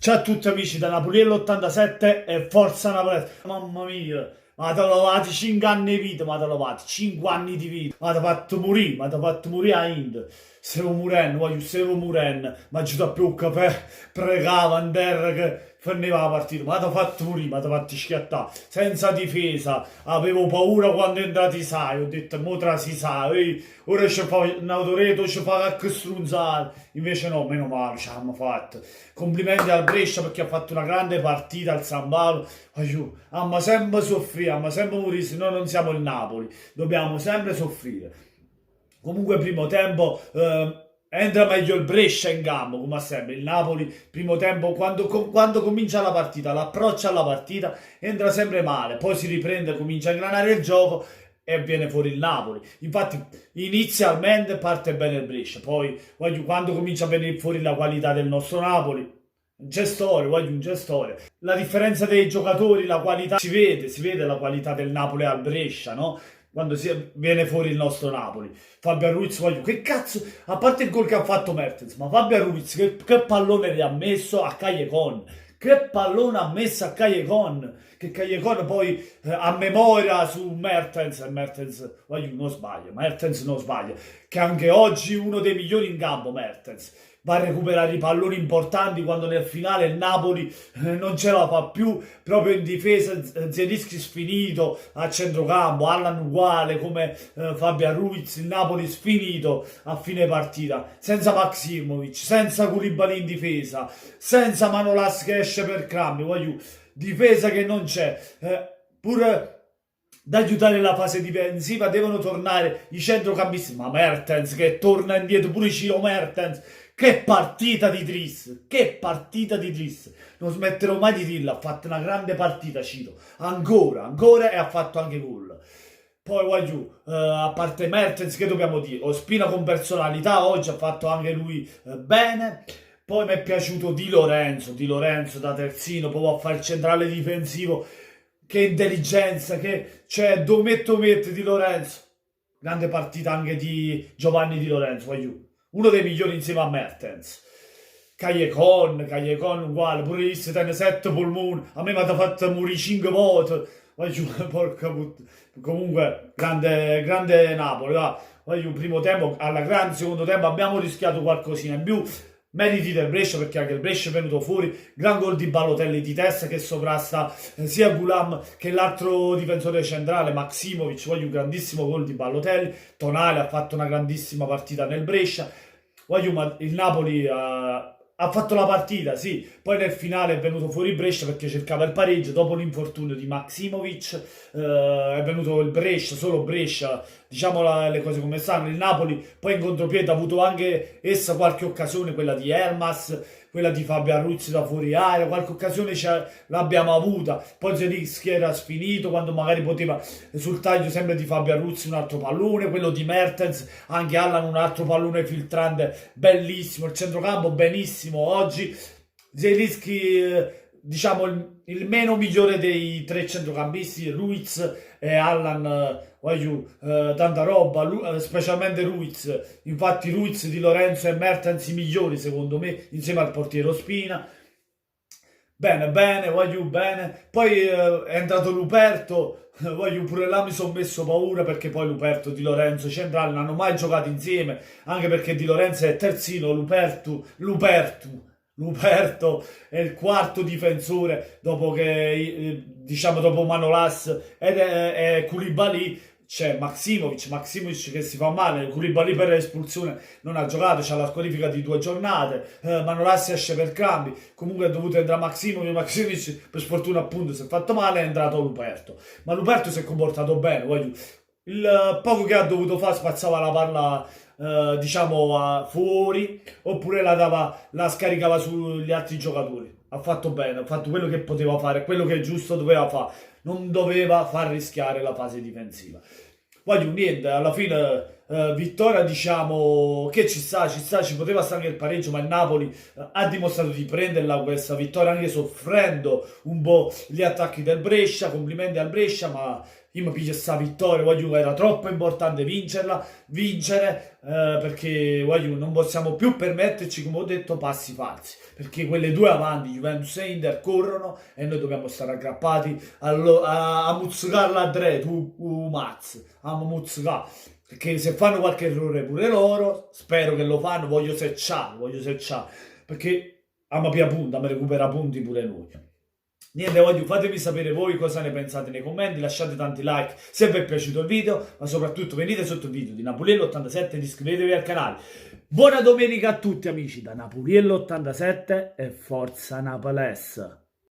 Ciao a tutti amici da Napoliello 87 e Forza Napoli. Mamma mia, ma ti ho lavorato 5 anni di vita, ma ti ho lavorato 5 anni di vita. Ma ti ho fatto morire a Ind. Stavo morendo, ma ci da più un caffè, pregava in terra che finiva la partita. Ma ti ho fatto morire, ma ti ho fatto schiattare. Senza difesa, avevo paura quando è entrato i sai. Ho detto, mo tra si sa, ora ci fa un autoreto, ci fa qualche strunzare. Invece no, meno male, ci hanno fatto. Complimenti al Brescia perché ha fatto una grande partita al San Paolo. Aiù, amma sempre soffrire, amma sempre morire, se no non siamo il Napoli. Dobbiamo sempre soffrire. Comunque, primo tempo. Entra meglio il Brescia in campo, come sempre. Il Napoli, primo tempo, quando comincia la partita, l'approccio alla partita, entra sempre male. Poi si riprende, comincia a ingranare il gioco e viene fuori il Napoli. Infatti, inizialmente parte bene il Brescia, poi quando comincia a venire fuori la qualità del nostro Napoli, non c'è storia, non c'è storia. La differenza dei giocatori, la qualità, si vede la qualità del Napoli al Brescia, no? Quando viene fuori il nostro Napoli. Fabio Ruiz, che cazzo, a parte il gol che ha fatto Mertens, ma Fabio Ruiz che pallone gli ha messo a Callecon, che pallone ha messo a Callecon, che Callecon poi a memoria su Mertens, e Mertens, non sbaglia, Mertens non sbaglia, che anche oggi uno dei migliori in campo Mertens. Va a recuperare i palloni importanti quando nel finale il Napoli non ce la fa più, proprio in difesa Zielinski sfinito a centrocampo, Allan uguale come Fabio Ruiz, il Napoli sfinito a fine partita, senza Maximovic, senza Koulibaly in difesa, senza Manolas che esce per crampi, difesa che non c'è, pure da aiutare la fase difensiva devono tornare i centrocampisti, ma Mertens che torna indietro, pure Ciro Mertens, che partita di Driss, che partita di Driss, non smetterò mai di dirlo, ha fatto una grande partita Ciro, ancora e ha fatto anche gol. Poi a parte Mertens che dobbiamo dire, Ospina con personalità, oggi ha fatto anche lui bene. Poi mi è piaciuto Di Lorenzo da terzino, proprio a fare il centrale difensivo, che intelligenza, che c'è, dometto Di Lorenzo. Grande partita anche di Giovanni Di Lorenzo, uno dei migliori insieme a Mertens. Callecon uguale, pure lì si tiene 7 polmoni, a me mi ha fatto morire 5 volte. Porca puttana. Comunque, grande Napoli, va. Primo tempo alla grande, secondo tempo abbiamo rischiato qualcosina in più. Meriti del Brescia perché anche il Brescia è venuto fuori, gran gol di Balotelli di testa che sovrasta sia Gulam che l'altro difensore centrale Maximovic, un grandissimo gol di Balotelli. Tonale ha fatto una grandissima partita nel Brescia. Ma il Napoli ha fatto la partita, sì, poi nel finale è venuto fuori il Brescia perché cercava il pareggio dopo l'infortunio di Maximovic, è venuto il Brescia, solo Brescia, diciamo le cose come stanno. Il Napoli poi in contropiede ha avuto anche essa qualche occasione, quella di Elmas, quella di Fabio Ruiz da fuori area, qualche occasione l'abbiamo avuta. Poi Zelinski era sfinito quando magari poteva, sul taglio sempre di Fabio Ruiz un altro pallone, quello di Mertens, anche Allan un altro pallone filtrante bellissimo, il centrocampo benissimo oggi. Zelinski diciamo il meno migliore dei tre centrocampisti, Ruiz e Allan, tanta roba, specialmente Ruiz. Infatti Ruiz, Di Lorenzo e Mertens i migliori secondo me, insieme al portiere Ospina. Bene, bene. Poi è entrato Luperto, pure là mi sono messo paura perché poi Luperto e Di Lorenzo centrali non hanno mai giocato insieme, anche perché Di Lorenzo è terzino, Luperto è il quarto difensore dopo che, diciamo, dopo Manolas è Koulibaly. C'è Maximovic che si fa male, Koulibaly per espulsione non ha giocato, c'ha la squalifica di 2 giornate, Manolas esce per crampi, comunque è dovuto entrare Maximovic per sfortuna appunto si è fatto male, è entrato Luperto, ma Luperto si è comportato bene, il poco che ha dovuto fare spazzava la palla diciamo fuori oppure la scaricava sugli altri giocatori. Ha fatto bene, ha fatto quello che poteva fare, quello che è giusto doveva fare, non doveva far rischiare la fase difensiva. Niente, alla fine vittoria diciamo che ci poteva stare anche il pareggio, ma il Napoli ha dimostrato di prenderla questa vittoria anche soffrendo un po' gli attacchi del Brescia. Complimenti al Brescia, ma io mi piglio sta vittoria, voglio, era troppo importante vincere, perché voglio, non possiamo più permetterci, come ho detto, passi falsi, perché quelle due avanti, Juventus e Inter, corrono e noi dobbiamo stare aggrappati a muzzicarla a tre, tu Maz, a muzzicare, perché se fanno qualche errore pure loro, spero che lo fanno, voglio secciare, perché a me pia punta, mi recupera punti pure noi. Niente, voglio, fatemi sapere voi cosa ne pensate nei commenti, lasciate tanti like se vi è piaciuto il video, ma soprattutto venite sotto il video di Napoliello87 ed iscrivetevi al canale. Buona domenica a tutti amici da Napoliello87 e forza Napolès!